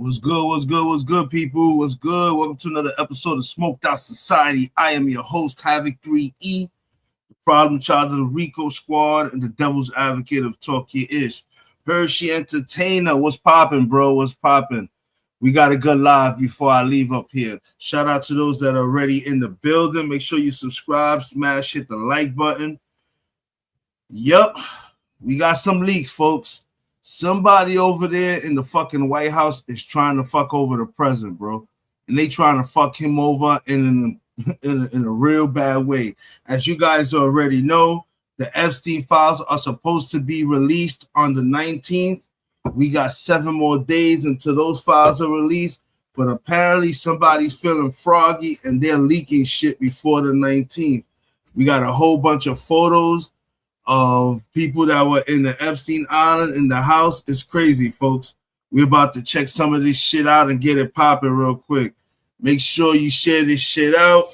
What's good? What's good? What's good, people? What's good? Welcome to another episode of Smoked Out Society. I am your host, Havoc 3E, the problem child of the Rico Squad, and the devil's advocate of Talk Your Ish. Hershey Entertainer, what's popping, bro? What's popping? We got a good live before I leave up here. Shout out to those that are already in the building. Make sure you subscribe, smash, hit the like button. Yup, we got some leaks, folks. Somebody over there in the fucking White House is trying to fuck over the president, bro. And they trying to fuck him over in a real bad way. As you guys already know, the Epstein files are supposed to be released on the 19th. We got 7 more days until those files are released. But apparently somebody's feeling froggy and they're leaking shit before the 19th. We got a whole bunch of photos of people that were in the Epstein Island in the house. It's crazy, folks. We're about to check some of this shit out and get it popping real quick. Make sure you share this shit out.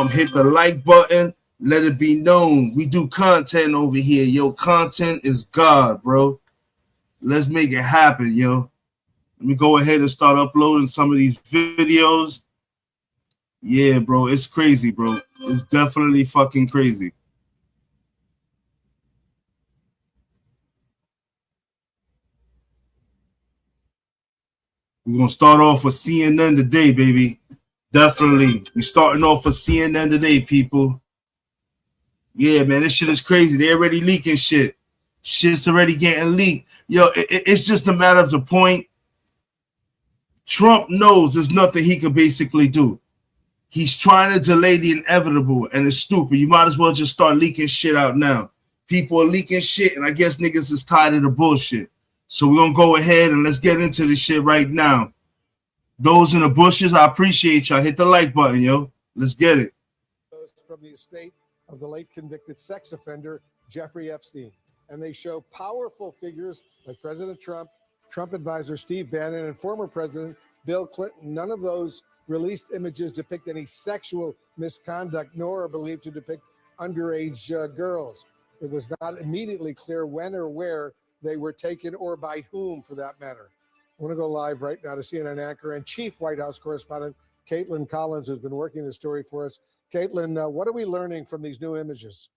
Hit the like button. Let it be known. We do content over here. Yo, content is God, bro. Let's make it happen, yo. Let me go ahead and start uploading some of these videos. Yeah, bro. It's crazy, bro. It's definitely fucking crazy. We're going to start off with CNN today, baby. Definitely. We're starting off with CNN today, people. Yeah, man, this shit is crazy. They're already leaking shit. Shit's already getting leaked. Yo, it's just a matter of the point. Trump knows there's nothing he can basically do. He's trying to delay the inevitable, and it's stupid. You might as well just start leaking shit out now. People are leaking shit, and I guess niggas is tired of the bullshit. So we're going to go ahead and let's get into this shit right now. Those in the bushes, I appreciate y'all. Hit the like button, yo. Let's get it. From the estate of the late convicted sex offender, Jeffrey Epstein. And they show powerful figures like President Trump, Trump advisor Steve Bannon, and former President Bill Clinton. None of those released images depict any sexual misconduct, nor are believed to depict underage girls. It was not immediately clear when or where they were taken or by whom, for that matter. I want to go live right now to CNN anchor and chief White House correspondent Caitlin Collins, who's been working the story for us. Caitlin, what are we learning from these new images?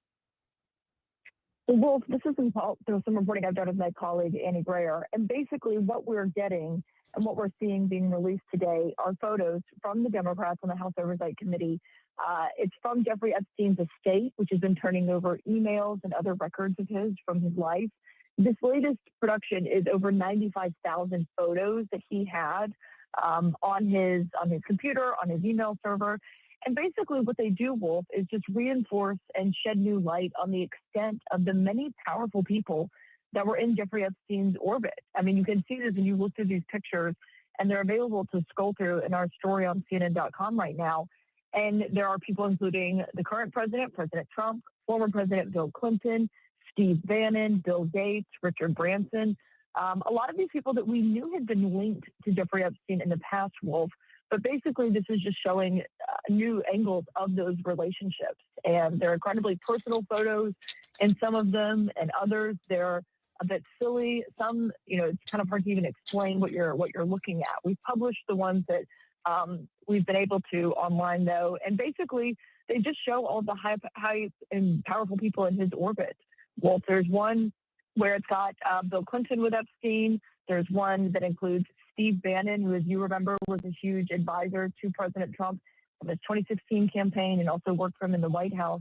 Well, this is some reporting I've done with my colleague Annie Grayer, and basically what we're getting and what we're seeing being released today are photos from the Democrats on the House Oversight Committee. It's from Jeffrey Epstein's estate, which has been turning over emails and other records of his from his life. This latest production is over 95,000 photos that he had on his computer, on his email server. And basically what they do, Wolf, is just reinforce and shed new light on the extent of the many powerful people that were in Jeffrey Epstein's orbit. I mean, you can see this when you look through these pictures, and they're available to scroll through in our story on CNN.com right now. And there are people including the current president, President Trump, former President Bill Clinton, Steve Bannon, Bill Gates, Richard Branson, a lot of these people that we knew had been linked to Jeffrey Epstein in the past, Wolf. But basically, this is just showing new angles of those relationships. And they're incredibly personal photos in some of them, and others, they're a bit silly. Some, it's kind of hard to even explain what you're looking at. We've published the ones that we've been able to online, though. And basically, they just show all the high and powerful people in his orbit. Well, there's one where it's got Bill Clinton with Epstein. There's one that includes Steve Bannon, who, as you remember, was a huge advisor to President Trump in his 2016 campaign and also worked for him in the White House.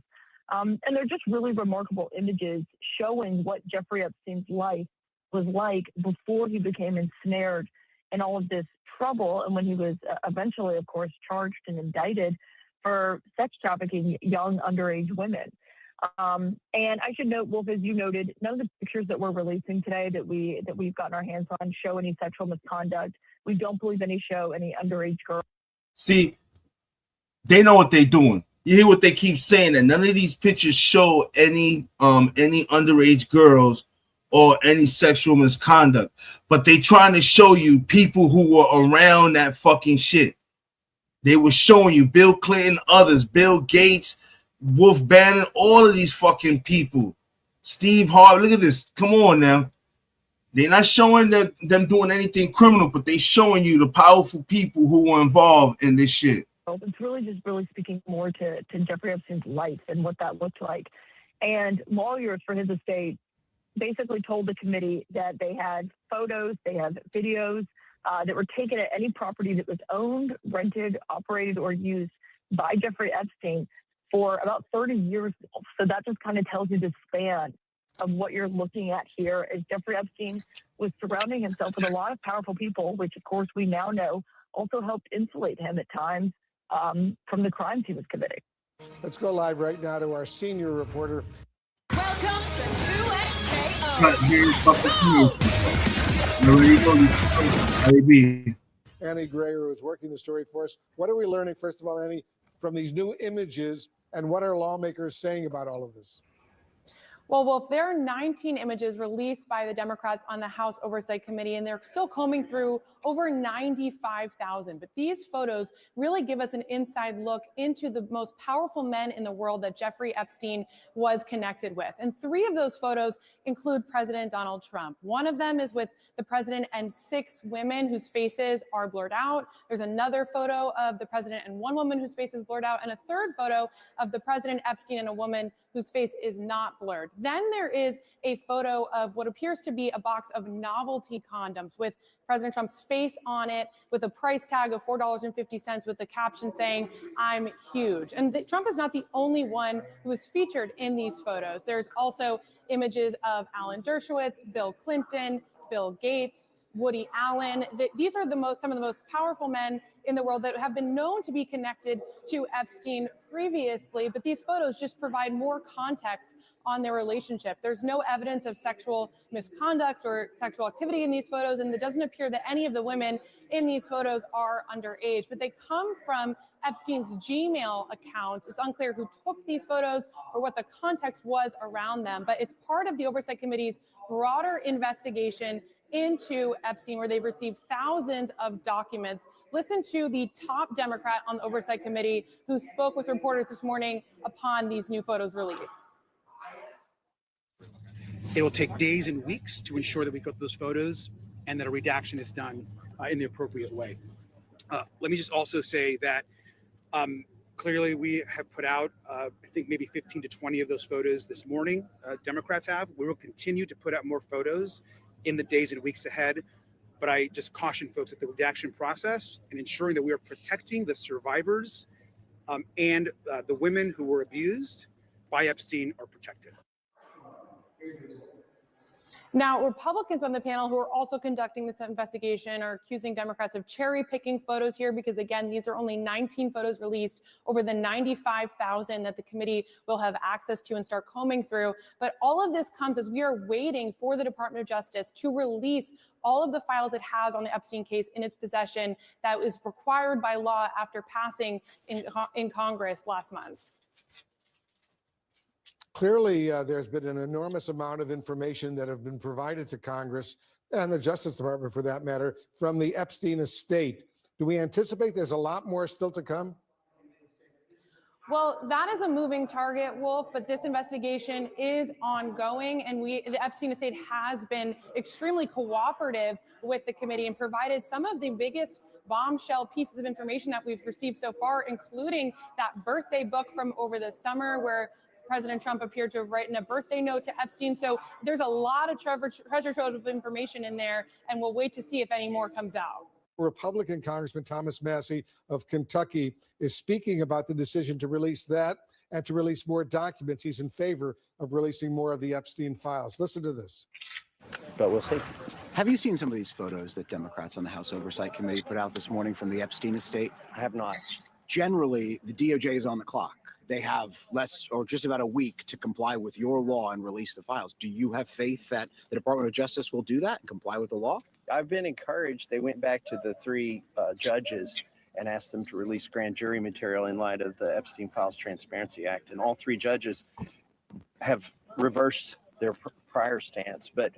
And they're just really remarkable images showing what Jeffrey Epstein's life was like before he became ensnared in all of this trouble and when he was eventually, of course, charged and indicted for sex trafficking young underage women. And I should note, Wolf, as you noted, none of the pictures that we're releasing today that we've gotten our hands on show any sexual misconduct. We don't believe any show any underage girls. See, they know what they're doing. You hear what they keep saying, that none of these pictures show any underage girls or any sexual misconduct. But they trying to show you people who were around that fucking shit. They were showing you Bill Clinton, others, Bill Gates, Wolf Bannon, all of these fucking people. Steve Harvey, look at this. Come on now. They're not showing them doing anything criminal, but they showing you the powerful people who were involved in this shit. It's really speaking more to Jeffrey Epstein's life and what that looked like. And lawyers for his estate basically told the committee that they had photos, they have videos that were taken at any property that was owned, rented, operated, or used by Jeffrey Epstein for about 30 years. So that just kind of tells you the span of what you're looking at here. Is Jeffrey Epstein was surrounding himself with a lot of powerful people, which of course we now know also helped insulate him at times from the crimes he was committing. Let's go live right now to our senior reporter. Welcome to 2XKO. Annie Grayer is working the story for us. What are we learning, first of all, Annie, from these new images, and what are lawmakers saying about all of this? Well, Wolf, there are 19 images released by the Democrats on the House Oversight Committee, and they're still combing through over 95,000. But these photos really give us an inside look into the most powerful men in the world that Jeffrey Epstein was connected with. And 3 of those photos include President Donald Trump. One of them is with the president and 6 women whose faces are blurred out. There's another photo of the president and 1 woman whose face is blurred out, and a third photo of the president, Epstein, and a woman whose face is not blurred. Then there is a photo of what appears to be a box of novelty condoms with President Trump's face on it, with a price tag of $4.50, with the caption saying, "I'm huge." And Trump is not the only one who is featured in these photos. There's also images of Alan Dershowitz, Bill Clinton, Bill Gates, Woody Allen. These are some of the most powerful men in the world that have been known to be connected to Epstein previously, but these photos just provide more context on their relationship. There's no evidence of sexual misconduct or sexual activity in these photos, and it doesn't appear that any of the women in these photos are underage, but they come from Epstein's Gmail account. It's unclear who took these photos or what the context was around them, but it's part of the Oversight Committee's broader investigation into Epstein, where they've received thousands of documents. Listen to the top Democrat on the Oversight Committee who spoke with reporters this morning upon these new photos release. It will take days and weeks to ensure that we got those photos and that a redaction is done in the appropriate way. Let me just also say that clearly we have put out, I think maybe 15 to 20 of those photos this morning. Democrats have. We will continue to put out more photos in the days and weeks ahead. But I just caution folks that the redaction process and ensuring that we are protecting the survivors and the women who were abused by Epstein are protected. Now, Republicans on the panel who are also conducting this investigation are accusing Democrats of cherry picking photos here because, again, these are only 19 photos released over the 95,000 that the committee will have access to and start combing through. But all of this comes as we are waiting for the Department of Justice to release all of the files it has on the Epstein case in its possession that was required by law after passing in Congress last month. Clearly, there's been an enormous amount of information that have been provided to Congress and the Justice Department, for that matter, from the Epstein estate. Do we anticipate there's a lot more still to come? Well, that is a moving target, Wolf, but this investigation is ongoing, and the Epstein estate has been extremely cooperative with the committee and provided some of the biggest bombshell pieces of information that we've received so far, including that birthday book from over the summer where President Trump appeared to have written a birthday note to Epstein. So there's a lot of treasure trove of information in there, and we'll wait to see if any more comes out. Republican Congressman Thomas Massie of Kentucky is speaking about the decision to release that and to release more documents. He's in favor of releasing more of the Epstein files. Listen to this. But we'll see. Have you seen some of these photos that Democrats on the House Oversight Committee put out this morning from the Epstein estate? I have not. Generally, the DOJ is on the clock. They have less or just about a week to comply with your law and release the files. Do you have faith that the Department of Justice will do that and comply with the law? I've been encouraged. They went back to the 3 judges and asked them to release grand jury material in light of the Epstein Files Transparency Act. And all 3 judges have reversed their prior stance, but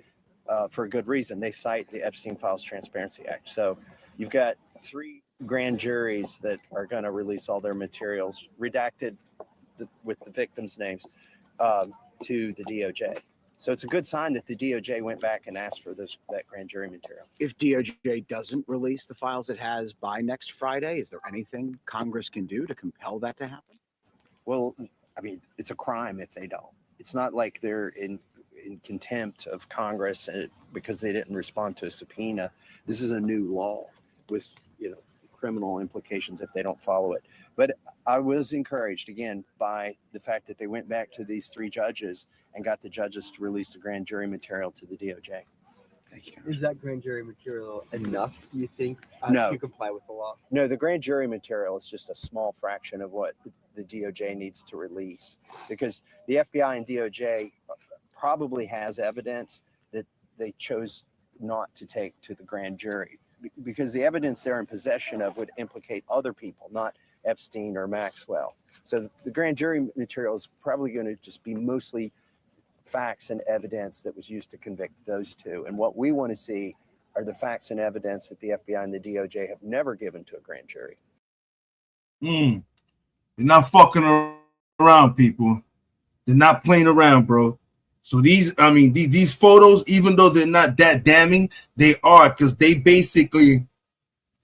for a good reason. They cite the Epstein Files Transparency Act. So you've got 3 grand juries that are going to release all their materials redacted with the victims' names to the DOJ. So it's a good sign that the DOJ went back and asked for that grand jury material. If DOJ doesn't release the files it has by next Friday, is there anything Congress can do to compel that to happen? Well, I mean, it's a crime if they don't. It's not like they're in contempt of Congress because they didn't respond to a subpoena. This is a new law with, criminal implications if they don't follow it. But I was encouraged again by the fact that they went back to these 3 judges and got the judges to release the grand jury material to the DOJ. Thank you. Is that grand jury material enough, you think, No. to comply with the law? No, the grand jury material is just a small fraction of what the DOJ needs to release, because the FBI and DOJ probably has evidence that they chose not to take to the grand jury, because the evidence they're in possession of would implicate other people, not Epstein or Maxwell. So the grand jury material is probably going to just be mostly facts and evidence that was used to convict those 2. And what we want to see are the facts and evidence that the FBI and the DOJ have never given to a grand jury. You're not fucking around, people. They're not playing around, bro. So these photos, even though they're not that damning, they are, because they basically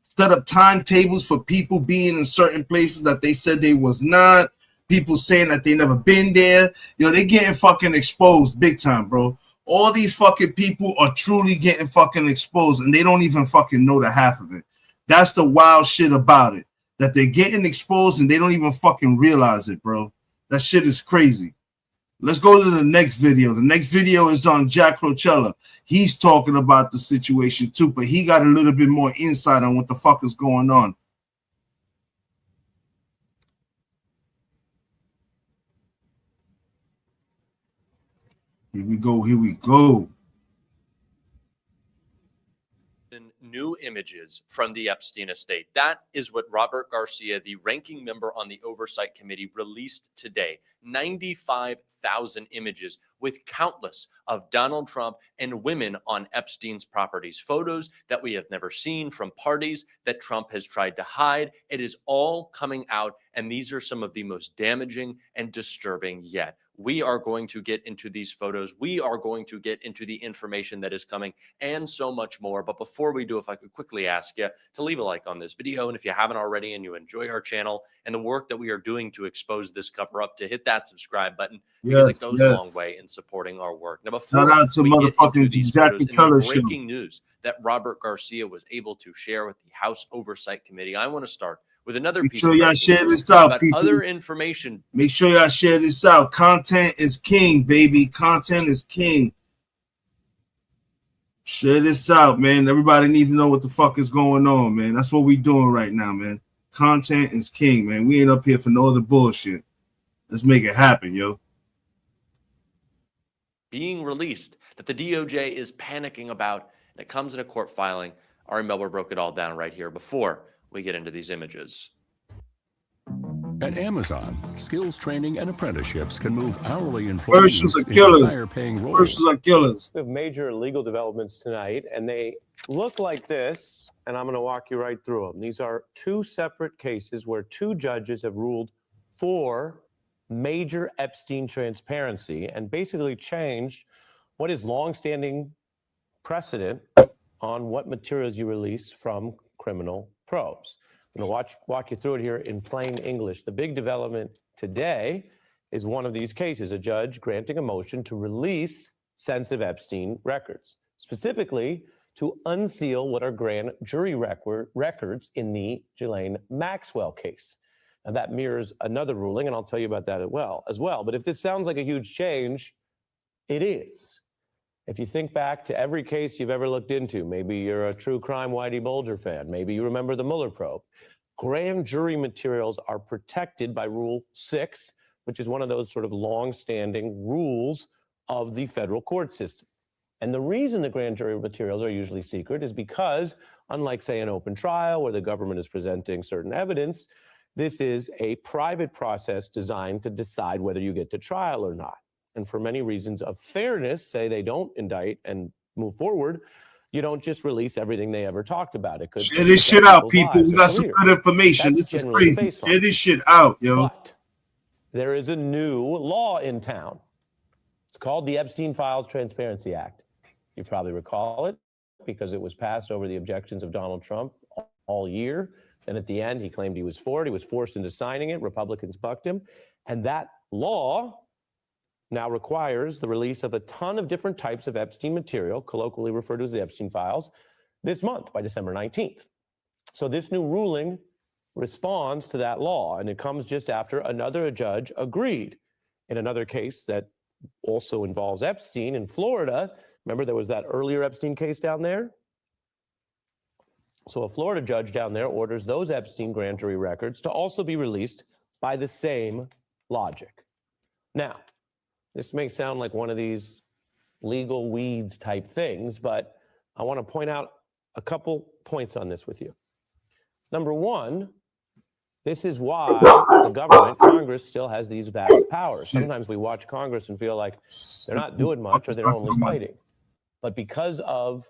set up timetables for people being in certain places that they said they was not. People saying that they never been there. They're getting fucking exposed big time, bro. All these fucking people are truly getting fucking exposed, and they don't even fucking know the half of it. That's the wild shit about it, that they're getting exposed and they don't even fucking realize it, bro. That shit is crazy. Let's go to the next video. The next video is on Jack Crocella. He's talking about the situation too, but he got a little bit more insight on what the fuck is going on. Here we go. Here we go. New images from the Epstein estate. That is what Robert Garcia, the ranking member on the Oversight Committee, released today. 95,000 images with countless of Donald Trump and women on Epstein's properties. Photos that we have never seen from parties that Trump has tried to hide. It is all coming out, and these are some of the most damaging and disturbing yet. We are going to get into these photos. We are going to get into the information that is coming and so much more. But before we do, if I could quickly ask you to leave a like on this video. And if you haven't already and you enjoy our channel and the work that we are doing to expose this cover up, to hit that subscribe button, because it goes a long way in supporting our work. Now, before shout out to motherfucking Jack Crocella show. Breaking news that Robert Garcia was able to share with the House Oversight Committee, I want to start with another piece of y'all share this out, people. Other information. Make sure y'all share this out. Content is king, baby. Content is king. Share this out, man. Everybody needs to know what the fuck is going on, man. That's what we doing right now, man. Content is king, man. We ain't up here for no other bullshit. Let's make it happen, yo. Being released that the DOJ is panicking about, and it comes in a court filing. Ari Melber broke it all down right here before we get into these images. At Amazon, skills training and apprenticeships can move hourly employees into higher paying roles. Versus are killers. We have major legal developments tonight, and they look like this, and I'm going to walk you right through them. These are 2 separate cases where 2 judges have ruled for major Epstein transparency and basically changed what is longstanding precedent on what materials you release from criminal probes. I'm going to walk you through it here in plain English. The big development today is one of these cases, a judge granting a motion to release sensitive Epstein records, specifically to unseal what are grand jury records in the Ghislaine Maxwell case. Now that mirrors another ruling, and I'll tell you about that as well. But if this sounds like a huge change, it is. If you think back to every case you've ever looked into, maybe you're a true crime Whitey Bulger fan, maybe you remember the Mueller probe, grand jury materials are protected by Rule 6, which is one of those sort of long-standing rules of the federal court system. And the reason the grand jury materials are usually secret is because, unlike, say, an open trial where the government is presenting certain evidence, this is a private process designed to decide whether you get to trial or not. And for many reasons of fairness, say they don't indict and move forward, you don't just release everything they ever talked about. It could share this shit out, people. We got some good information. This is crazy. Share this shit out, yo. But there is a new law in town. It's called the Epstein Files Transparency Act. You probably recall it because it was passed over the objections of Donald Trump all year. And at the end, he claimed he was for it. He was forced into signing it. Republicans bucked him. And that law now requires the release of a ton of different types of Epstein material, colloquially referred to as the Epstein Files, this month by December 19th. So this new ruling responds to that law, and it comes just after another judge agreed in another case that also involves Epstein in Florida. Remember, there was that earlier Epstein case down there? So a Florida judge down there orders those Epstein grand jury records to also be released by the same logic. Now, this may sound like one of these legal weeds type things, but I want to point out a couple points on this with you. Number one, this is why the government, Congress, still has these vast powers. Sometimes we watch Congress and feel like they're not doing much or they're only fighting. But because of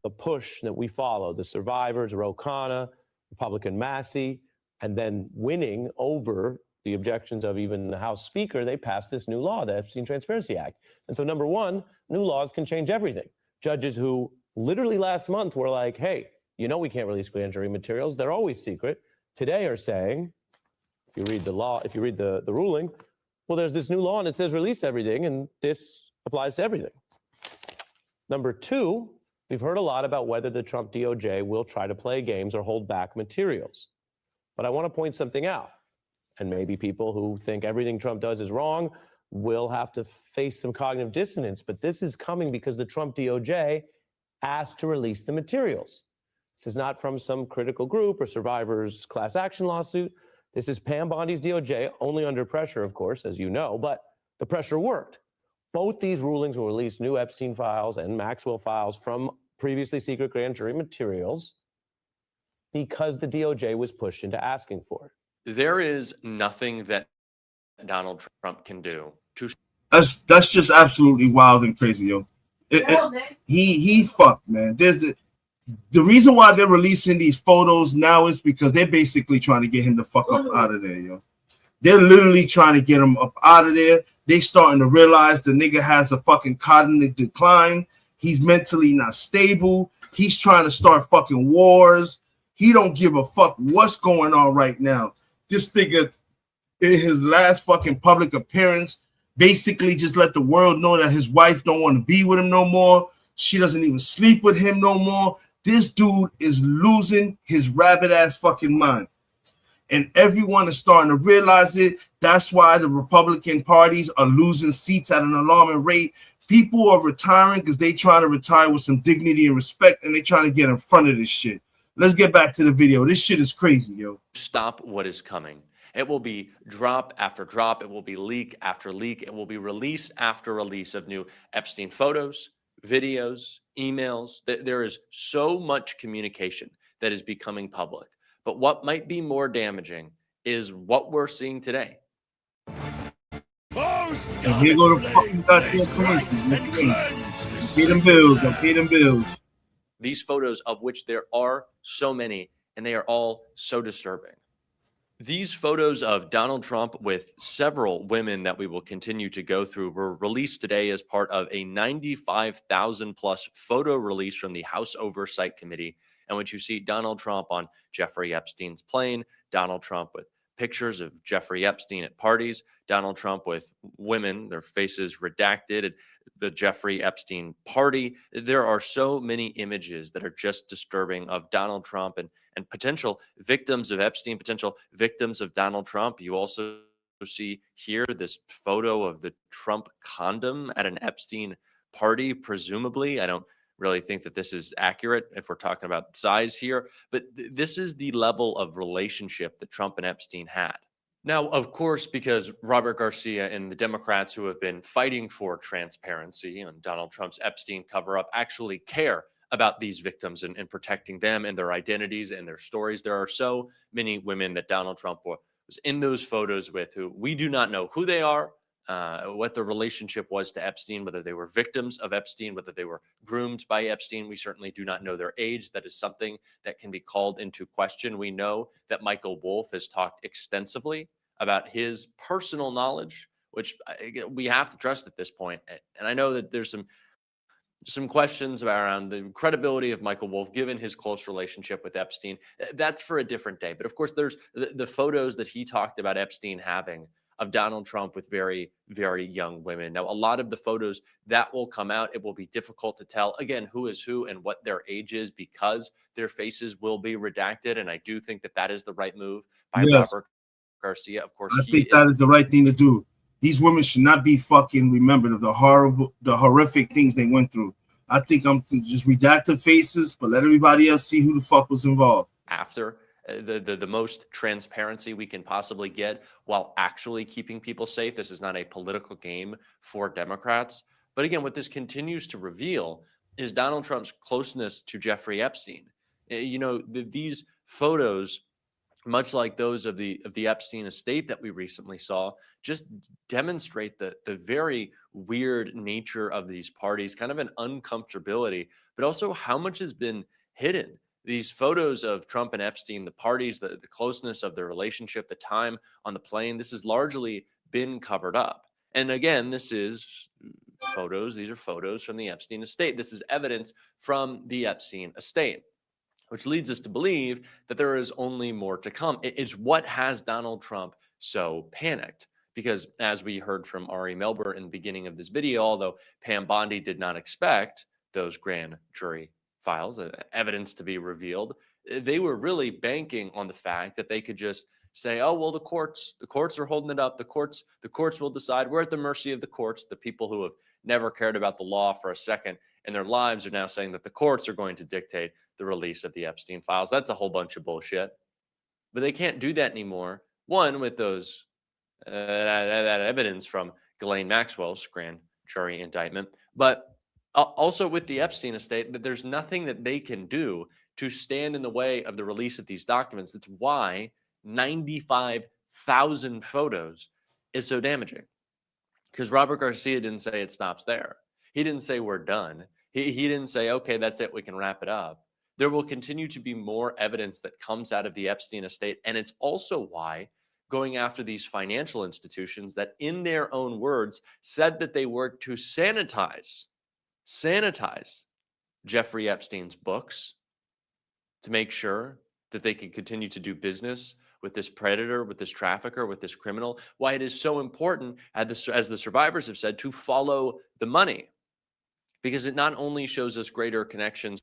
the push that we follow, the survivors, Ro Khanna, Republican Massey, and then winning over the objections of even the House Speaker, they passed this new law, the Epstein Transparency Act. And so, number one, new laws can change everything. Judges who literally last month were like, hey, you know we can't release grand jury materials. They're always secret. Today are saying, if you read the law, if you read the ruling, well, there's this new law and it says release everything, and this applies to everything. Number two, we've heard a lot about whether the Trump DOJ will try to play games or hold back materials. But I want to point something out. And maybe people who think everything Trump does is wrong will have to face some cognitive dissonance. But this is coming because the Trump DOJ asked to release the materials. This is not from some critical group or survivors class action lawsuit. This is Pam Bondi's DOJ, only under pressure, of course, as you know, but the pressure worked. Both these rulings will release new Epstein files and Maxwell files from previously secret grand jury materials because the DOJ was pushed into asking for it. There is nothing that Donald Trump can do to. That's just absolutely wild and crazy, yo. He's fucked, man. There's the reason why they're releasing these photos now is because they're basically trying to get him the fuck up out of there, yo. They're literally trying to get him up out of there. They starting to realize the nigga has a fucking cognitive decline. He's mentally not stable. He's trying to start fucking wars. He don't give a fuck what's going on right now. This nigga, in his last fucking public appearance, basically just let the world know that his wife don't want to be with him no more. She doesn't even sleep with him no more. This dude is losing his rabbit ass fucking mind. And everyone is starting to realize it. That's why the Republican parties are losing seats at an alarming rate. People are retiring because they trying to retire with some dignity and respect, and they trying to get in front of this shit. Let's get back to the video. This shit is crazy, yo. Stop what is coming. It will be drop after drop. It will be leak after leak. It will be release after release of new Epstein photos, videos, emails. There is so much communication that is becoming public. But what might be more damaging is what we're seeing today. And here go the fucking goddamn commercials. Pay them bills. Don't pay them bills. These photos, of which there are so many, and they are all so disturbing. These photos of Donald Trump with several women that we will continue to go through were released today as part of a 95,000 plus photo release from the House Oversight Committee. And what you see Donald Trump on Jeffrey Epstein's plane, Donald Trump with pictures of Jeffrey Epstein at parties, Donald Trump with women, their faces redacted at the Jeffrey Epstein party. There are so many images that are just disturbing of Donald Trump and potential victims of Epstein, potential victims of Donald Trump. You also see here this photo of the Trump condom at an Epstein party, presumably. I don't really think that this is accurate if we're talking about size here, but this is the level of relationship that Trump and Epstein had. Now, of course, because Robert Garcia and the Democrats who have been fighting for transparency on Donald Trump's Epstein cover-up actually care about these victims and protecting them and their identities and their stories. There are so many women that Donald Trump was in those photos with who we do not know who they are, what the relationship was to Epstein, whether they were victims of Epstein, whether they were groomed by Epstein. We certainly do not know their age. That is something that can be called into question. We know that Michael Wolff has talked extensively about his personal knowledge which we have to trust at this point. And I know that there's some questions around the credibility of Michael Wolff, given his close relationship with Epstein. That's for a different day. But of course, there's the photos that he talked about Epstein having of Donald Trump with very, very young women. Now, a lot of the photos that will come out, it will be difficult to tell, again, who is who and what their age is, because their faces will be redacted. And I do think that that is the right move by Robert Garcia. Of course, I think that is the right thing to do. These women should not be fucking remembered of the horrific things they went through. I think I'm just redact the faces, but let everybody else see who the fuck was involved. After the most transparency we can possibly get while actually keeping people safe. This is not a political game for Democrats. But again, what this continues to reveal is Donald Trump's closeness to Jeffrey Epstein. You know, these photos, much like those of the Epstein estate that we recently saw, just demonstrate the very weird nature of these parties, kind of an uncomfortability, but also how much has been hidden. These photos of Trump and Epstein, the parties, the closeness of their relationship, the time on the plane, this has largely been covered up. And again, this is photos. These are photos from the Epstein estate. This is evidence from the Epstein estate, which leads us to believe that there is only more to come. It's what has Donald Trump so panicked? Because as we heard from Ari Melber in the beginning of this video, although Pam Bondi did not expect those grand jury files, evidence to be revealed, they were really banking on the fact that they could just say, oh, well, the courts are holding it up. The courts will decide. We're at the mercy of the courts. The people who have never cared about the law for a second in their lives are now saying that the courts are going to dictate the release of the Epstein files. That's a whole bunch of bullshit. But they can't do that anymore. One, with those that evidence from Ghislaine Maxwell's grand jury indictment, but also with the Epstein estate, that there's nothing that they can do to stand in the way of the release of these documents. That's why 95,000 photos is so damaging. Because Robert Garcia didn't say it stops there. He didn't say we're done. He didn't say, okay, that's it, we can wrap it up. There will continue to be more evidence that comes out of the Epstein estate. And it's also why going after these financial institutions that, in their own words, said that they worked to sanitize Jeffrey Epstein's books to make sure that they can continue to do business with this predator, with this trafficker, with this criminal, why it is so important, as the survivors have said, to follow the money, because it not only shows us greater connections.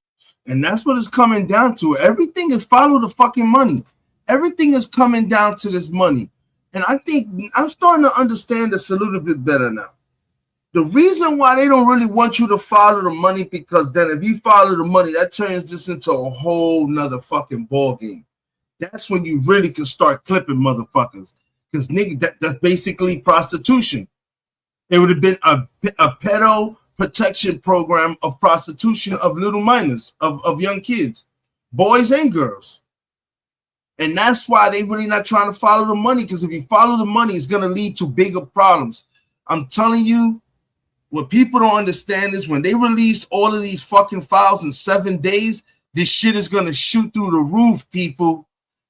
And that's what it's coming down to. Everything is follow the fucking money. Everything is coming down to this money. And I think I'm starting to understand this a little bit better now. The reason why they don't really want you to follow the money, because then if you follow the money, that turns this into a whole nother fucking ball game. That's when you really can start clipping motherfuckers. Because nigga, that's basically prostitution. It would have been a pedo protection program of prostitution of little minors, of young kids, boys and girls. And that's why they really not trying to follow the money, because if you follow the money, it's going to lead to bigger problems. I'm telling you, what people don't understand is when they release all of these fucking files in 7 days, this shit is going to shoot through the roof, people.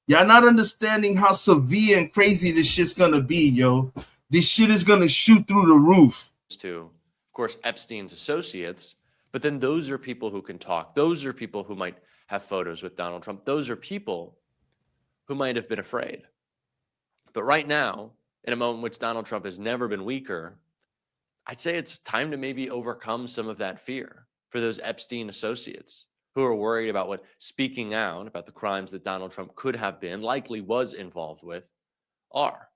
Y'all not understanding how severe and crazy this shit's going to be, yo. This shit is going to shoot through the roof. To, of course, Epstein's associates, but then those are people who can talk. Those are people who might have photos with Donald Trump. Those are people who might have been afraid. But right now, in a moment in which Donald Trump has never been weaker, I'd say it's time to maybe overcome some of that fear for those Epstein associates who are worried about what speaking out about the crimes that Donald Trump could have been, likely was involved with, are.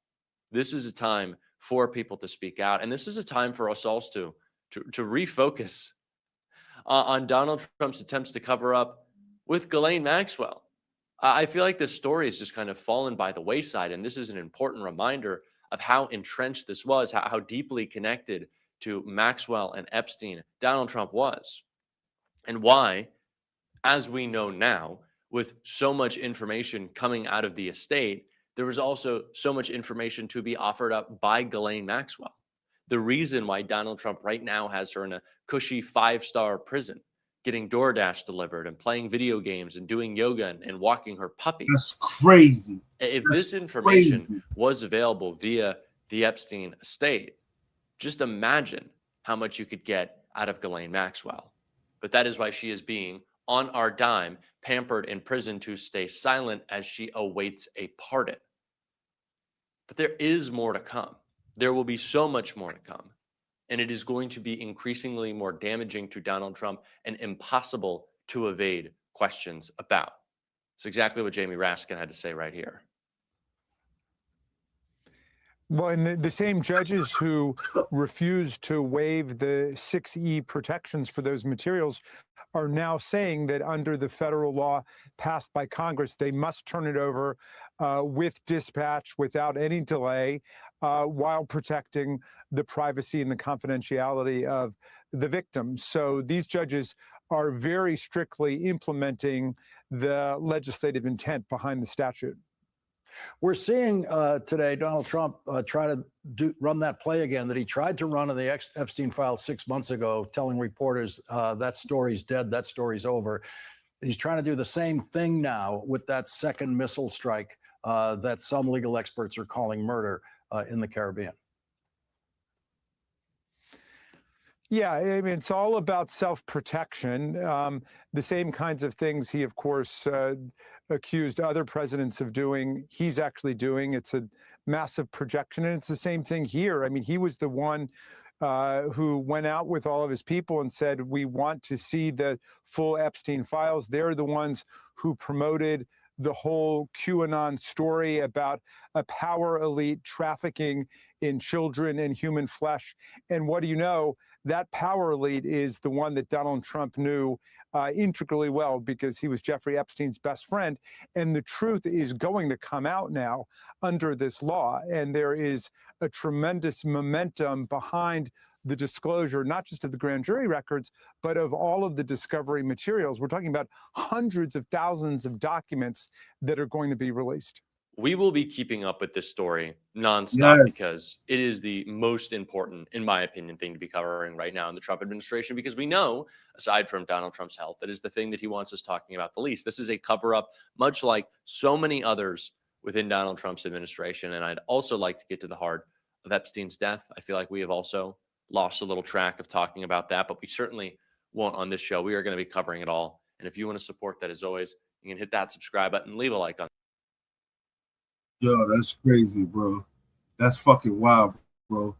This is a time for people to speak out. And this is a time for us all to refocus on Donald Trump's attempts to cover up with Ghislaine Maxwell. I feel like this story has just kind of fallen by the wayside. And this is an important reminder of how entrenched this was, how deeply connected to Maxwell and Epstein Donald Trump was, and why, as we know now, with so much information coming out of the estate, there was also so much information to be offered up by Ghislaine Maxwell. The reason why Donald Trump right now has her in a cushy 5-star prison, getting DoorDash delivered and playing video games and doing yoga and walking her puppy. That's crazy. If That's this information crazy. was available via the Epstein estate, just imagine how much you could get out of Ghislaine Maxwell. But that is why she is being, on our dime, pampered in prison to stay silent as she awaits a pardon. But there is more to come. There will be so much more to come. And it is going to be increasingly more damaging to Donald Trump and impossible to evade questions about. It's exactly what Jamie Raskin had to say right here. Well, and the same judges who refused to waive the 6E protections for those materials are now saying that under the federal law passed by Congress, they must turn it over with dispatch without any delay while protecting the privacy and the confidentiality of the victims. So these judges are very strictly implementing the legislative intent behind the statute. We're seeing today Donald Trump try to run that play again that he tried to run in the Epstein file 6 months ago, telling reporters that story's dead, that story's over. He's trying to do the same thing now with that second missile strike that some legal experts are calling murder in the Caribbean. Yeah, I mean, it's all about self-protection. The same kinds of things he, of course, accused other presidents of doing, he's actually doing. It's a massive projection, and it's the same thing here. I mean, he was the one who went out with all of his people and said, we want to see the full Epstein files. They're the ones who promoted the whole QAnon story about a power elite trafficking in children and human flesh. And what do you know? That power elite is the one that Donald Trump knew integrally well because he was Jeffrey Epstein's best friend. And the truth is going to come out now under this law. And there is a tremendous momentum behind the disclosure, not just of the grand jury records, but of all of the discovery materials. We're talking about hundreds of thousands of documents that are going to be released. We will be keeping up with this story nonstop because it is the most important, in my opinion, thing to be covering right now in the Trump administration, because we know, aside from Donald Trump's health, that is the thing that he wants us talking about the least. This is a cover-up, much like so many others within Donald Trump's administration. And I'd also like to get to the heart of Epstein's death. I feel like we have also lost a little track of talking about that, but we certainly won't on this show. We are going to be covering it all. And if you want to support that, as always, you can hit that subscribe button, leave a like on. Yo, that's crazy, bro. That's fucking wild, bro.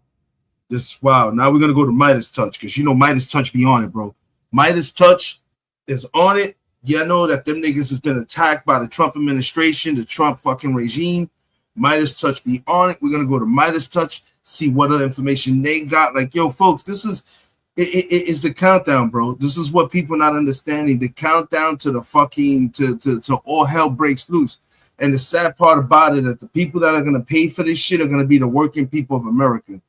This is wild. Now we're going to go to Midas Touch because, you know, Midas Touch be on it, bro. Midas Touch is on it. Yeah, I know that them niggas has been attacked by the Trump administration, the Trump fucking regime. Midas Touch be on it. We're going to go to Midas Touch, see what other information they got. Like, yo, folks, this is it's the countdown, bro. This is what people not understanding. The countdown to the fucking to all hell breaks loose. And the sad part about it, that the people that are going to pay for this shit are going to be the working people of America.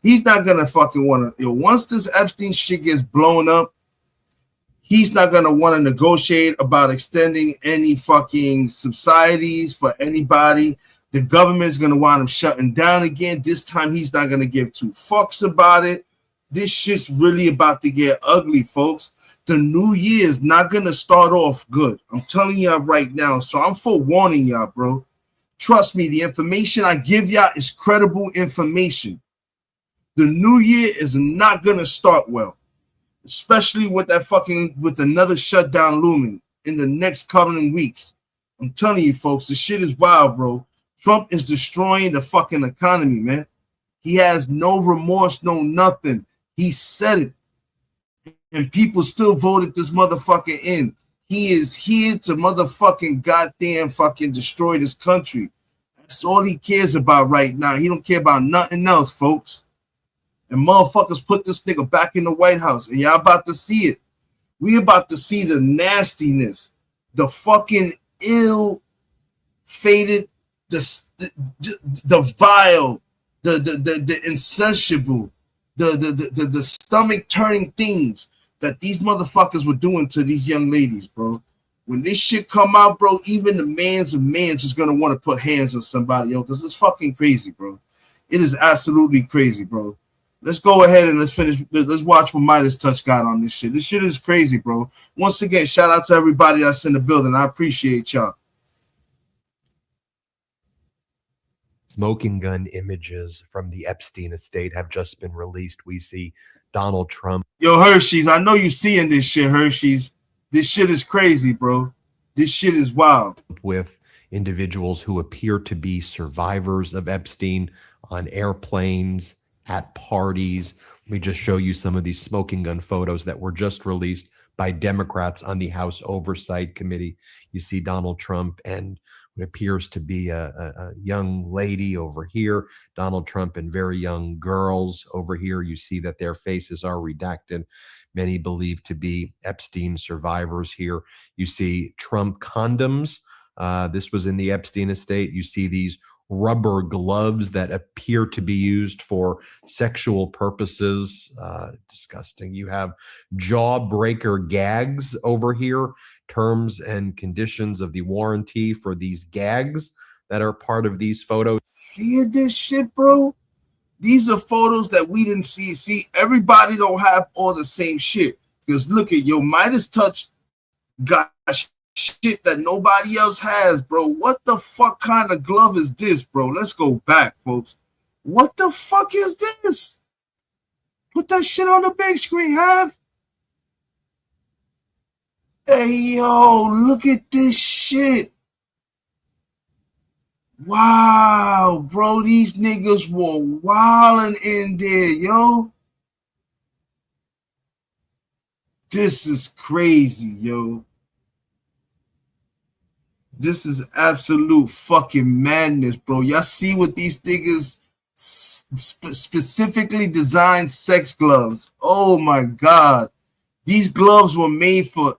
He's not going to fucking want to, once this Epstein shit gets blown up, he's not going to want to negotiate about extending any fucking subsidies for anybody. The government's going to want him shutting down again. This time, he's not going to give two fucks about it. This shit's really about to get ugly, folks. The new year is not going to start off good. I'm telling y'all right now. So I'm forewarning y'all, bro. Trust me, the information I give y'all is credible information. The new year is not going to start well, especially with with another shutdown looming in the next coming weeks. I'm telling you, folks, this shit is wild, bro. Trump is destroying the fucking economy, man. He has no remorse, no nothing. He said it. And people still voted this motherfucker in. He is here to motherfucking goddamn fucking destroy this country. That's all he cares about right now. He don't care about nothing else, folks. And motherfuckers put this nigga back in the White House. And y'all about to see it. We about to see the nastiness, the fucking ill-fated, the vile, the insatiable, the stomach-turning things that these motherfuckers were doing to these young ladies, bro. When this shit come out, bro, even the mans of mans is gonna want to put hands on somebody else because it's fucking crazy, bro. It is absolutely crazy, bro. Let's go ahead and let's finish. Let's watch what Midas Touch got on this shit. This shit is crazy, bro. Once again, shout out to everybody that's in the building. I appreciate y'all. Smoking gun images from the Epstein estate have just been released. We see Donald Trump. Yo, Hershey's, I know you seeing this shit, Hershey's. This shit is crazy, bro. This shit is wild. With individuals who appear to be survivors of Epstein on airplanes, at parties. Let me just show you some of these smoking gun photos that were just released by Democrats on the House Oversight Committee. You see Donald Trump and what appears to be a young lady over here, Donald Trump and very young girls over here. You see that their faces are redacted. Many believed to be Epstein survivors here. You see Trump condoms. This was in the Epstein estate. You see these rubber gloves that appear to be used for sexual purposes. Disgusting. You have jawbreaker gags over here, terms and conditions of the warranty for these gags that are part of these photos. See this shit, bro? These are photos that we didn't see. See, everybody don't have all the same shit. Because look at your Midas touch got shit that nobody else has, bro. What the fuck kind of glove is this, bro? Let's go back, folks. What the fuck is this? Put that shit on the big screen, have. Hey, yo, look at this shit. Wow, bro, these niggas were wilding in there, yo. This is crazy, yo. This is absolute fucking madness, bro. Y'all see what these niggas specifically designed sex gloves. Oh my God. These gloves were made for,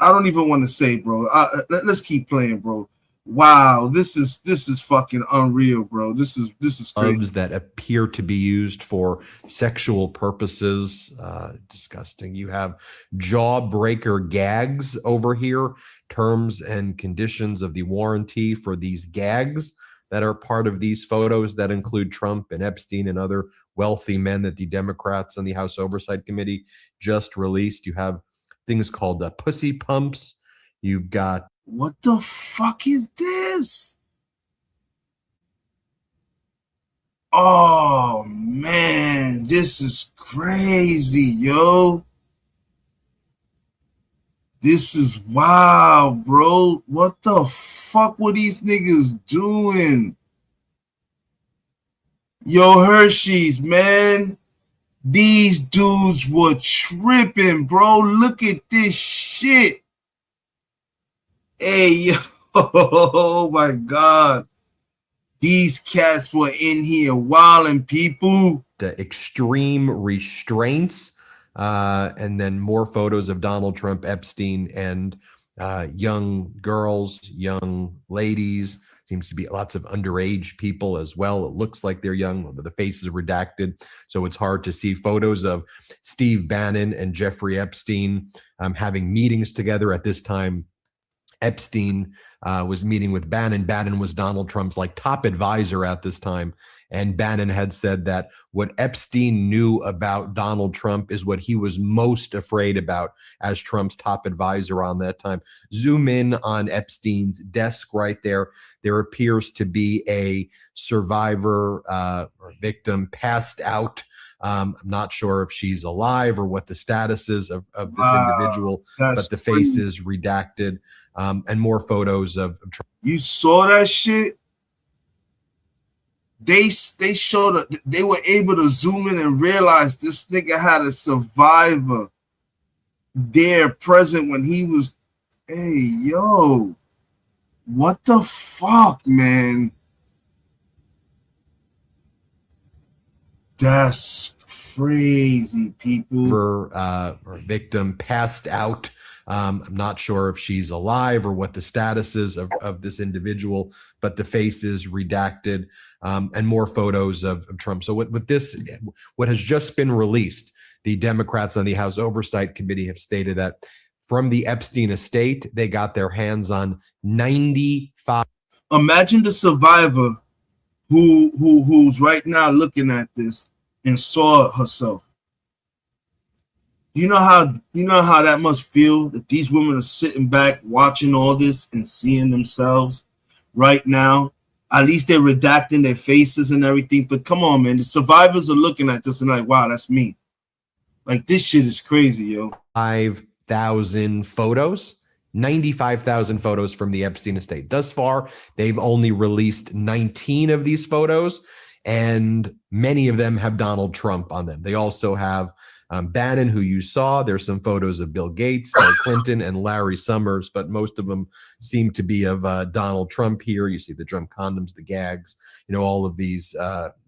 I don't even want to say, bro. Let's keep playing, bro. Wow, this is fucking unreal, bro. This is crazy. Gloves that appear to be used for sexual purposes. Disgusting. You have jawbreaker gags over here, terms and conditions of the warranty for these gags that are part of these photos that include Trump and Epstein and other wealthy men that the Democrats on the House Oversight Committee just released. You have things called pussy pumps. You've got, what the fuck is this? Oh man, this is crazy, yo. This is wild, bro. What the fuck were these niggas doing? Yo, Hershey's, man. These dudes were tripping, bro. Look at this shit. Hey, yo. Oh, my God. These cats were in here wilding, people. The extreme restraints. And then more photos of Donald Trump, Epstein, and young girls, young ladies. Seems to be lots of underage people as well. It looks like they're young. The faces are redacted, so it's hard to see photos of Steve Bannon and Jeffrey Epstein having meetings together at this time. Epstein was meeting with Bannon. Bannon was Donald Trump's top advisor at this time. And Bannon had said that what Epstein knew about Donald Trump is what he was most afraid about as Trump's top advisor on that time. Zoom in on Epstein's desk right there. There appears to be a survivor or victim passed out. I'm not sure if she's alive or what the status is of this individual, but the face is redacted. And more photos of Trump. You saw that shit? They showed that they were able to zoom in and realize this nigga had a survivor there present when he was. Hey, yo, what the fuck, man? That's crazy, people. Or victim passed out. I'm not sure if she's alive or what the status is of this individual, but the face is redacted, and more photos of Trump. So what has just been released, the Democrats on the House Oversight Committee have stated that from the Epstein estate, they got their hands on 95. Imagine the survivor who's right now looking at this and saw herself. You know how that must feel, that these women are sitting back watching all this and seeing themselves right now At least they're redacting their faces and everything. But come on, man. The survivors are looking at this and like, wow, that's me. Like, this shit is crazy, yo. 5,000 photos, 95,000 photos from the Epstein estate. Thus far, they've only released 19 of these photos, and many of them have Donald Trump on them. They also have Bannon, who you saw. There's some photos of Bill Gates, Bill Clinton, and Larry Summers, but most of them seem to be of Donald Trump here. You see the Trump condoms, the gags, all of these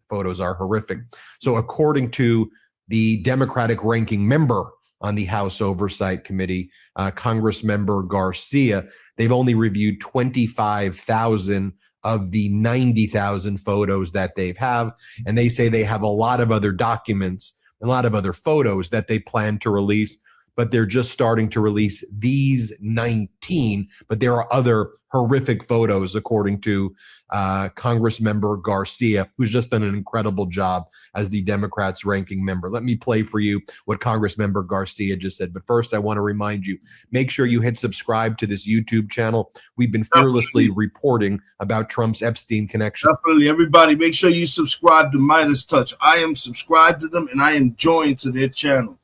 photos are horrific. So according to the Democratic ranking member on the House Oversight Committee, Congressmember Garcia, they've only reviewed 25,000 of the 90,000 photos that they have. And they say they have a lot of other documents, a lot of other photos that they plan to release, but they're just starting to release these 19. But there are other horrific photos, according to Congressmember Garcia, who's just done an incredible job as the Democrats' ranking member. Let me play for you what Congressmember Garcia just said. But first, I want to remind you, make sure you hit subscribe to this YouTube channel. We've been fearlessly reporting about Trump's Epstein connection. Definitely. Everybody, make sure you subscribe to Midas Touch. I am subscribed to them, and I am joined to their channel.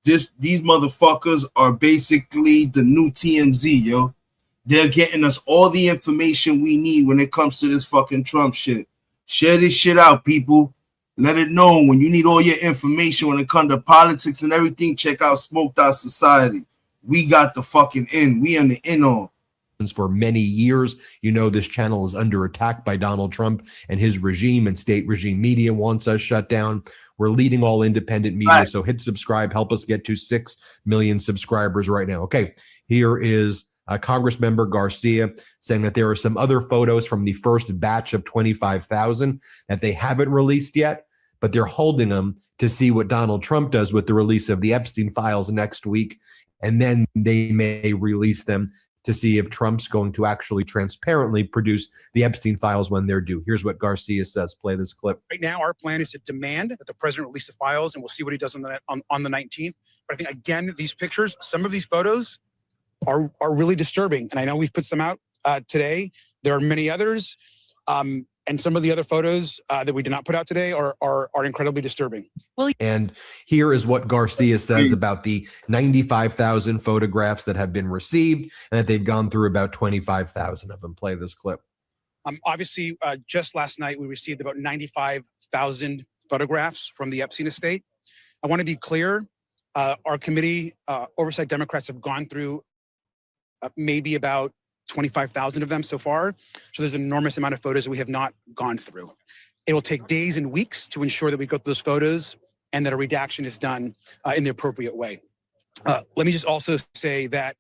These motherfuckers are basically the new TMZ, yo. They're getting us all the information we need when it comes to this fucking Trump shit. Share this shit out, people. Let it know when you need all your information when it comes to politics and everything. Check out Smoked Out Society. We got the fucking in. We on the in on. For many years, this channel is under attack by Donald Trump and his regime, and state regime media wants us shut down. We're leading all independent media, so hit subscribe. Help us get to 6 million subscribers right now. Okay, here is Congressmember Garcia saying that there are some other photos from the first batch of 25,000 that they haven't released yet, but they're holding them to see what Donald Trump does with the release of the Epstein files next week, and then they may release them to see if Trump's going to actually transparently produce the Epstein files when they're due. Here's what Garcia says. Play this clip. Right now, our plan is to demand that the president release the files, and we'll see what he does on the 19th. But I think, again, these pictures, some of these photos are really disturbing. And I know we've put some out today. There are many others. And some of the other photos that we did not put out today are incredibly disturbing. And here is what Garcia says about the 95,000 photographs that have been received, and that they've gone through about 25,000 of them. Play this clip. Obviously, just last night, we received about 95,000 photographs from the Epstein estate. I want to be clear. Our committee, Oversight Democrats, have gone through maybe about 25,000 of them so far. So there's an enormous amount of photos that we have not gone through. It will take days and weeks to ensure that we go through those photos and that a redaction is done in the appropriate way. Let me just also say that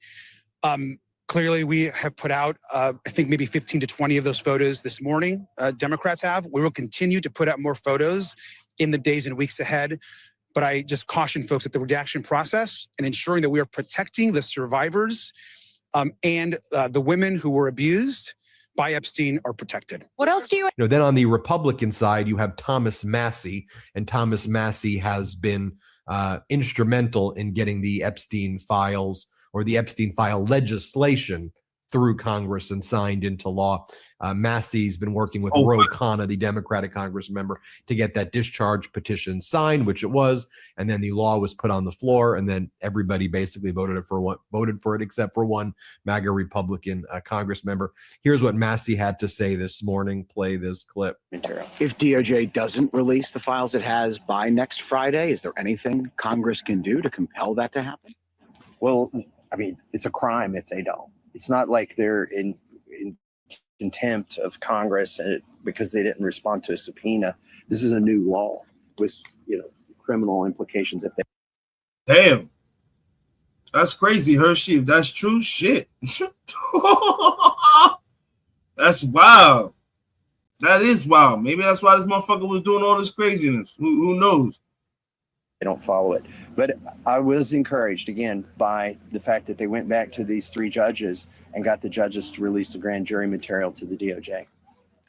clearly we have put out, I think maybe 15 to 20 of those photos this morning, Democrats have. We will continue to put out more photos in the days and weeks ahead. But I just caution folks that the redaction process and ensuring that we are protecting the survivors and the women who were abused by Epstein are protected. What else do you? Then on the Republican side, you have Thomas Massie, and Thomas Massie has been instrumental in getting the Epstein files or the Epstein file legislation through Congress and signed into law. Massey's been working with Ro Khanna, the Democratic Congress member, to get that discharge petition signed, which it was, and then the law was put on the floor, and then everybody basically voted for it except for one MAGA Republican Congress member. Here's what Massey had to say this morning. Play this clip. If DOJ doesn't release the files it has by next Friday, is there anything Congress can do to compel that to happen? Well, I mean, it's a crime if they don't. It's not like they're in contempt of Congress because they didn't respond to a subpoena. This is a new law with, criminal implications if they. Damn. That's crazy, Hershey. If that's true, shit. That's wild. That is wild. Maybe that's why this motherfucker was doing all this craziness. Who knows? They don't follow it. But I was encouraged, again, by the fact that they went back to these 3 judges and got the judges to release the grand jury material to the DOJ.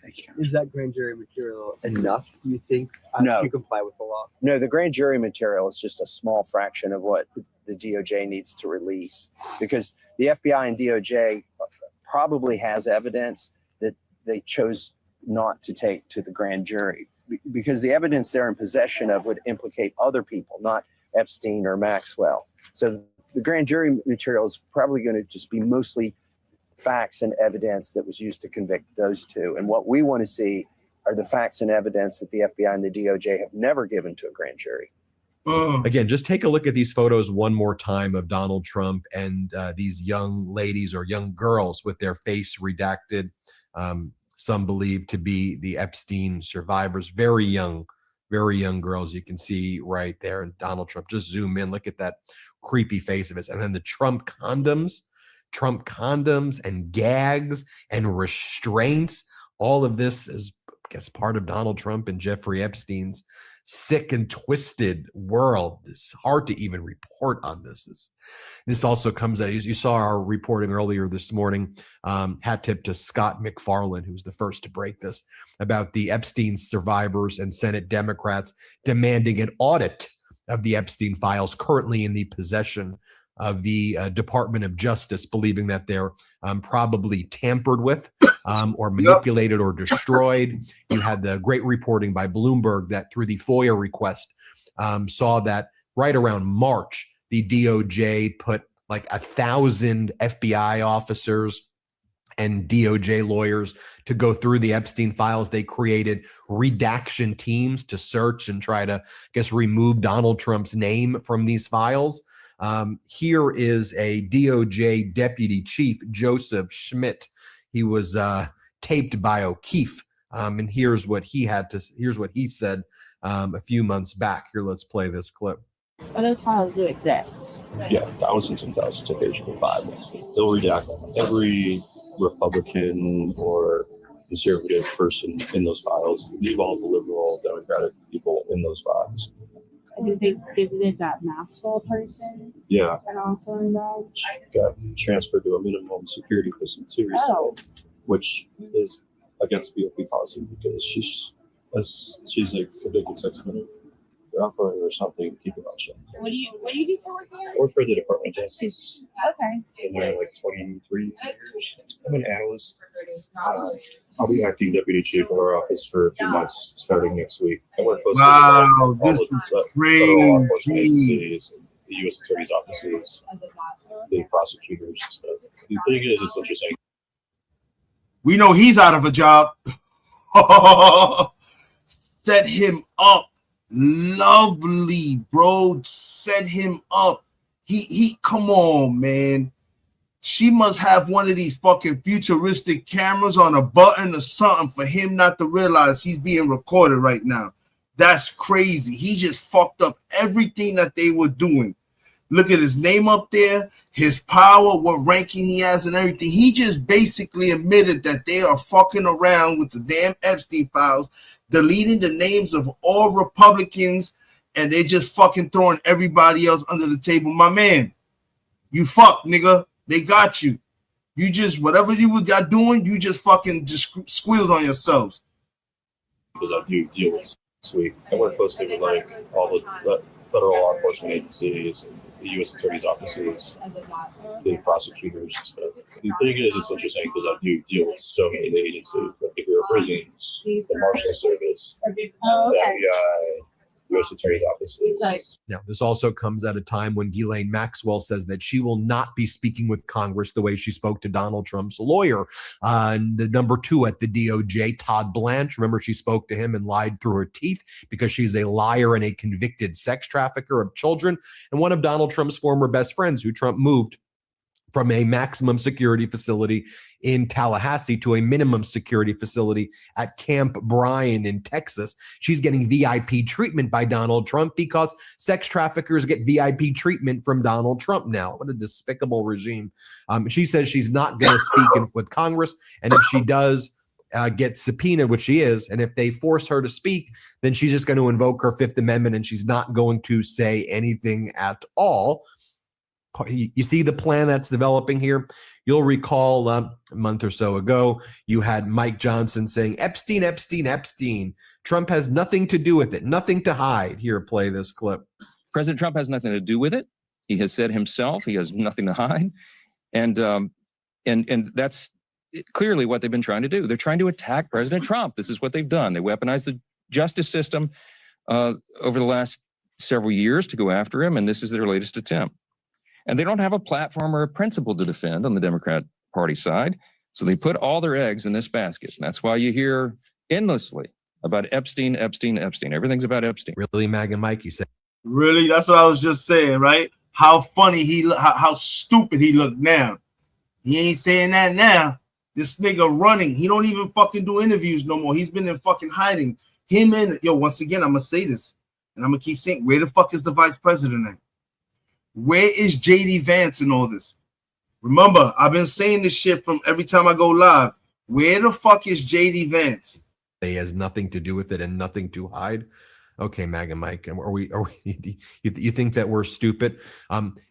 Thank you. Is that grand jury material enough, do you think, No. to comply with the law? No, the grand jury material is just a small fraction of what the DOJ needs to release, because the FBI and DOJ probably has evidence that they chose not to take to the grand jury because the evidence they're in possession of would implicate other people, not Epstein or Maxwell. So the grand jury material is probably going to just be mostly facts and evidence that was used to convict those two. And what we want to see are the facts and evidence that the FBI and the DOJ have never given to a grand jury. Again, just take a look at these photos one more time of Donald Trump and these young ladies or young girls with their face redacted. Some believed to be the Epstein survivors, very young girls. You can see right there. And Donald Trump, just zoom in, look at that creepy face of his. And then the Trump condoms and gags and restraints. All of this is, I guess, part of Donald Trump and Jeffrey Epstein's sick and twisted world. It's hard to even report on this. This also comes out. You saw our reporting earlier this morning. Hat tip to Scott McFarland, who was the first to break this, about the Epstein survivors and Senate Democrats demanding an audit of the Epstein files currently in the possession of the Department of Justice, believing that they're probably tampered with or manipulated or destroyed. You had the great reporting by Bloomberg that through the FOIA request saw that right around March, the DOJ put like 1,000 FBI officers and DOJ lawyers to go through the Epstein files. They created redaction teams to search and try to, I guess, remove Donald Trump's name from these files. Here is a DOJ deputy chief, Joseph Schmidt. He was taped by O'Keefe, and here's what he said a few months back. Here, let's play this clip. Well, those files do exist. Yeah, thousands and thousands of pages of files. They'll redact every Republican or conservative person in those files, leave all the liberal, Democratic people in those files. Did they visited that Maxwell person? Yeah. And also involved? Got transferred to a minimum security prison too recently, which is against BOP policy because she's a convicted sex offender. They're offering her something to keep her mouth shut. What do you do for work here? I work for the Department of Justice. Okay. Been there like 23 years. I'm an analyst. I'll be acting deputy chief of our office for a few months starting next week. I work closely with all this of is the federal law enforcement crazy. agencies, the U.S. Attorney's offices, the prosecutors and stuff. The thing is, it's interesting. We know he's out of a job. Set him up. Lovely, bro. Set him up. He come on, man. She must have one of these fucking futuristic cameras on a button or something for him not to realize he's being recorded right now. That's crazy. He just fucked up everything that they were doing. Look at his name up there, his power, what ranking he has and everything. He just basically admitted that they are fucking around with the damn Epstein files, deleting the names of all Republicans, and they're just fucking throwing everybody else under the table. My man, you fuck, nigga. They got you. You just, whatever you got doing, you just fucking just squealed on yourselves. Because I do deal with sweet. I work closely with like all the federal law enforcement agencies, the U.S. Attorney's offices, the prosecutors and stuff. The thing is, it's interesting because I do deal with so many agencies, like the Bureau of Prisons, the Marshal Service, the FBI, U.S. Attorney's offices. Now, this also comes at a time when Ghislaine Maxwell says that she will not be speaking with Congress the way she spoke to Donald Trump's lawyer. And the number 2 at the DOJ, Todd Blanche, remember she spoke to him and lied through her teeth because she's a liar and a convicted sex trafficker of children and one of Donald Trump's former best friends who Trump moved from a maximum security facility in Tallahassee to a minimum security facility at Camp Bryan in Texas. She's getting VIP treatment by Donald Trump because sex traffickers get VIP treatment from Donald Trump now. What a despicable regime. She says she's not going to speak with Congress, and if she does get subpoenaed, which she is, and if they force her to speak, then she's just going to invoke her Fifth Amendment and she's not going to say anything at all. You see the plan that's developing here. You'll recall a month or so ago, you had Mike Johnson saying, Epstein, Epstein, Epstein. Trump has nothing to do with it, nothing to hide. Here, play this clip. President Trump has nothing to do with it. He has said himself he has nothing to hide. And that's clearly what they've been trying to do. They're trying to attack President Trump. This is what they've done. They weaponized the justice system over the last several years to go after him, and this is their latest attempt. And they don't have a platform or a principle to defend on the Democrat Party side, so they put all their eggs in this basket. And that's why you hear endlessly about Epstein, Epstein, Epstein. Everything's about Epstein. Really, MAGA Mike, you said? Really? That's what I was just saying, right? How funny how stupid he looked now. He ain't saying that now. This nigga running. He don't even fucking do interviews no more. He's been in fucking hiding. Him and, once again, I'm going to say this, and I'm going to keep saying, where the fuck is the vice president at? Where is JD Vance in all this? Remember, I've been saying this shit from every time I go live. Where the fuck is JD Vance? He has nothing to do with it and nothing to hide. Okay, MAGA Mike, are we you think that we're stupid?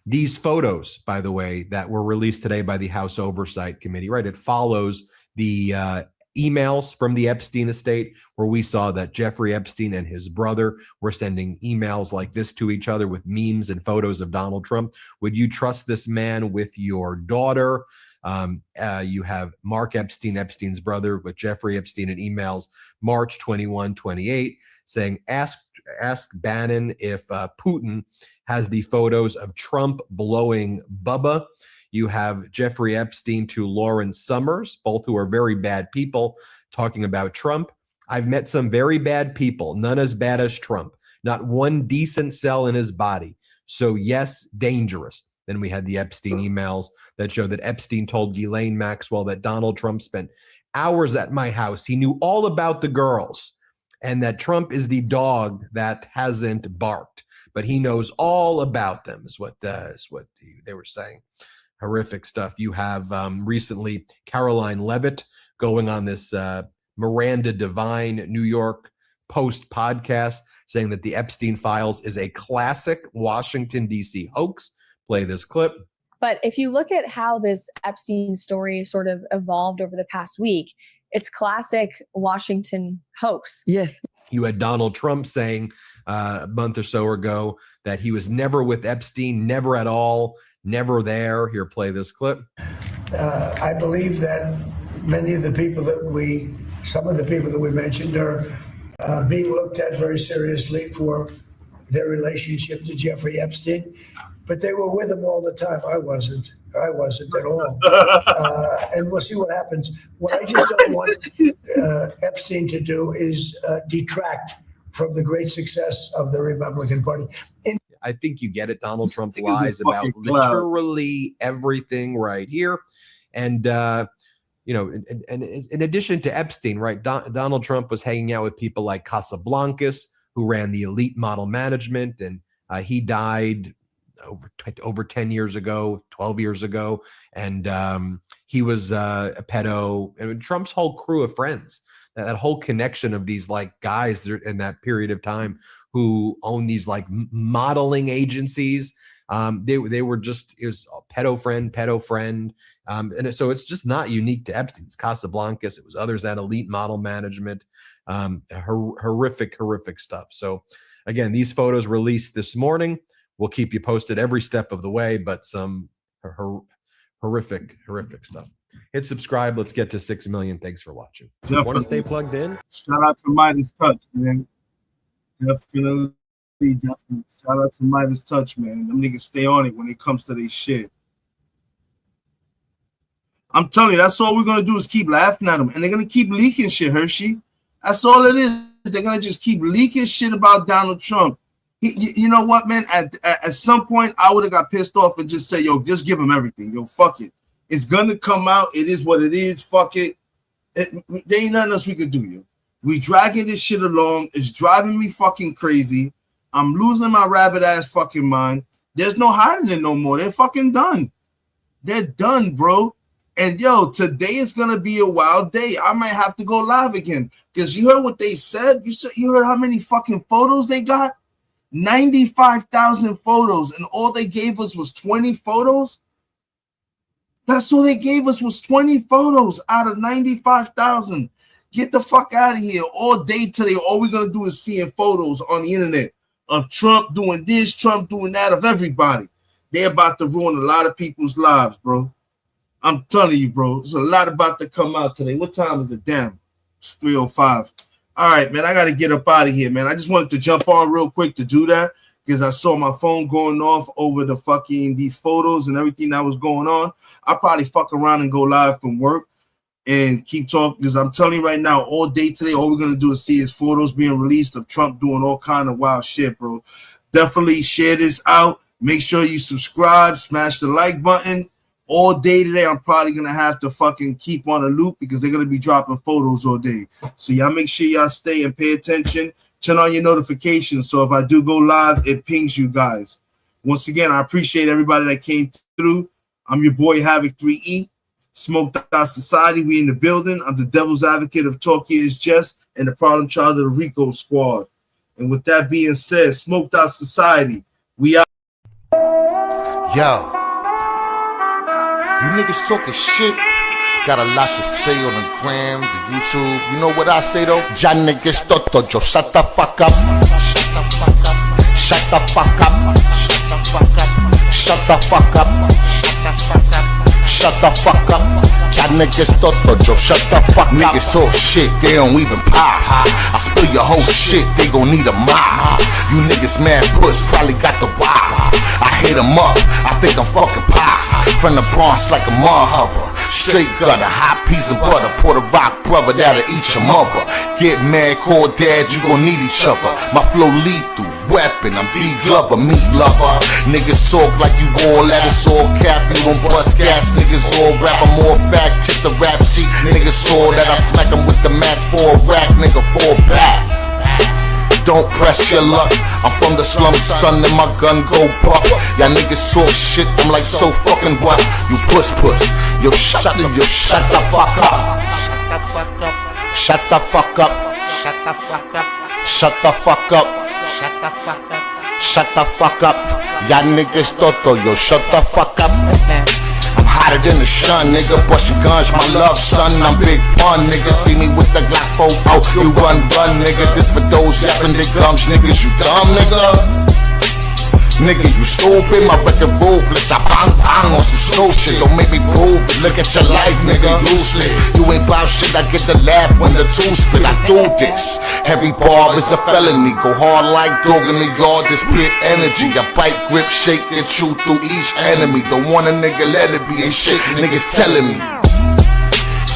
These photos, by the way, that were released today by the House Oversight Committee, right? It follows the emails from the Epstein estate, where we saw that Jeffrey Epstein and his brother were sending emails like this to each other with memes and photos of Donald Trump. Would you trust this man with your daughter? You have Mark Epstein, Epstein's brother, with Jeffrey Epstein in emails March 21, 28, saying, ask Bannon if Putin has the photos of Trump blowing Bubba. You have Jeffrey Epstein to Lauren Summers, both who are very bad people, talking about Trump. I've met some very bad people, none as bad as Trump, not one decent cell in his body. So yes, dangerous. Then we had the Epstein emails that show that Epstein told Ghislaine Maxwell that Donald Trump spent hours at my house. He knew all about the girls, and that Trump is the dog that hasn't barked, but he knows all about them, is what they were saying. Horrific stuff. You have recently Caroline Leavitt going on this Miranda Devine New York Post podcast saying that the Epstein files is a classic Washington, D.C. hoax. Play this clip. But if you look at how this Epstein story sort of evolved over the past week, it's classic Washington hoax. Yes. You had Donald Trump saying a month or so ago that he was never with Epstein, never at all, never there. Here, play this clip. I believe that many of the people some of the people that we mentioned are being looked at very seriously for their relationship to Jeffrey Epstein. But they were with him all the time. I wasn't at all. And we'll see what happens. What I just don't want Epstein to do is detract from the great success of the Republican Party. I think you get it. Donald Trump lies about literally everything right here. And, and in addition to Epstein, right, Donald Trump was hanging out with people like Casablancas, who ran the elite model management, and he died over 10 years ago, 12 years ago. And he was a pedo, and Trump's whole crew of friends, that whole connection of these like guys in that period of time who own these like modeling agencies. They were just, it was a pedo friend. And so it's just not unique to Epstein. It's Casablancas. It was others at elite model management. Horrific stuff. So again, these photos released this morning. We'll keep you posted every step of the way, but some horrific stuff. Hit subscribe. Let's get to 6 million. Thanks for watching. Want to stay plugged in? Shout out to Midas Touch, man. Definitely. Shout out to Midas Touch, man. Them niggas stay on it when it comes to their shit. I'm telling you, that's all we're going to do is keep laughing at them. And they're going to keep leaking shit, Hershey. That's all it is. They're going to just keep leaking shit about Donald Trump. You know what, man? At some point, I would have got pissed off and just say, yo, just give him everything. Yo, fuck it. It's going to come out. It is what it is. Fuck it. There ain't nothing else we could do, yo. We dragging this shit along. It's driving me fucking crazy. I'm losing my rabbit ass fucking mind. There's no hiding it no more. They're fucking done. They're done, bro. And yo, today is gonna be a wild day. I might have to go live again because you heard what they said. You heard how many fucking photos they got? 95,000 photos, and all they gave us was 20 photos. That's all they gave us was 20 photos out of 95,000. Get the fuck out of here. All day today, all we're gonna do is seeing photos on the internet of Trump doing this, Trump doing that, of everybody. They're about to ruin a lot of people's lives, bro. I'm telling you, bro, there's a lot about to come out today. What time is it? Damn, it's 3:05. All right, man, I got to get up out of here, man. I just wanted to jump on real quick to do that because I saw my phone going off over the fucking these photos and everything that was going on. I'll probably fuck around and go live from work and keep talking because I'm telling you right now, all day today, all we're going to do is see is photos being released of Trump doing all kind of wild shit, bro. Definitely share this out. Make sure you subscribe, smash the like button. All day today, I'm probably going to have to fucking keep on a loop because they're going to be dropping photos all day. So y'all make sure y'all stay and pay attention. Turn on your notifications so if I do go live, it pings you guys. Once again, I appreciate everybody that came through. I'm your boy, Havoc 3E. Smoked Out Society, we in the building. I'm the devil's advocate of Talk Here Is Just and the problem child of the Rico Squad. And with that being said, Smoked Out Society, we out. Yo. You niggas talking shit. Got a lot to say on the gram, the YouTube. You know what I say though? Ya niggas toto, yo shut the fuck up. Shut the fuck up. Shut the fuck up. Shut the fuck up. Ya niggas toto, yo shut the fuck up. Niggas talk shit, they don't even pop. I spill your whole shit, they gon' need a mop. You niggas mad puss, probably got the wild. I hit them up, I think I'm fucking pop. From the Bronx like a mud hubber. Straight gutter, hot piece of butter. Puerto Rock brother that'll eat your mother. Get mad, call dad, you gon' need each other. My flow lethal, weapon, I'm D Glover, meat lover. Niggas talk like you all that, it's all cap. You gon' bust gas, niggas all rap. I'm more fact, tip the rap sheet. Niggas saw that I smack them with the Mac for a rack, nigga, fall back. Don't press your luck. I'm from the slums, son, and my gun go buck. Y'all niggas talk shit, I'm like so fucking what? You puss. Yo, shut the fuck up. Shut the fuck up. Shut the fuck up. Shut the fuck up. Shut the fuck up. Shut the fuck up. Y'all niggas toto, yo, shut the fuck up. I'm hotter than the sun, nigga. Bust your guns, my love, son. I'm big pun, nigga. See me with the Glock 4 out. You run, nigga. This for those yapping their gums, niggas. You dumb, nigga. Nigga, you stupid. My record ruthless. I bang on some slow shit. Don't make me prove it. Look at your life, nigga. Useless. You ain't bout shit. I get the laugh when the two spit. I do this. Every bar is a felony. Go hard like dog in the yard. This pit energy. I bite, grip, shake, and chew through each enemy. Don't want a nigga, let it be. Ain't shit. Niggas telling me.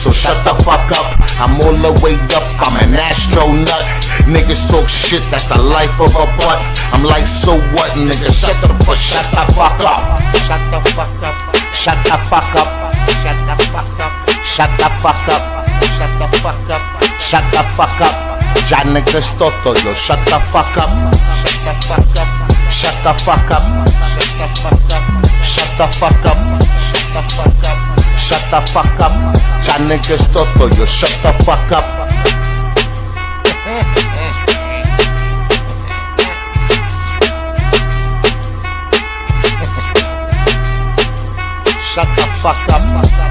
So shut the fuck up, I'm all the way up, I'm an astronaut. Niggas talk shit, that's the life of a butt. I'm like, so what, nigga? Shut the fuck up. Shut the fuck up. Shut the fuck up. Shut the fuck up. Shut the fuck up. Shut the fuck up. Shut the fuck up. Shut the fuck up. Ya niggas toto, yo, shut the fuck up. Shut the fuck up. Shut the fuck up. Shut the fuck up. Shut the fuck up. Shut the fuck up. Ya niggas toto, yo, shut the fuck up. Shut the fuck up.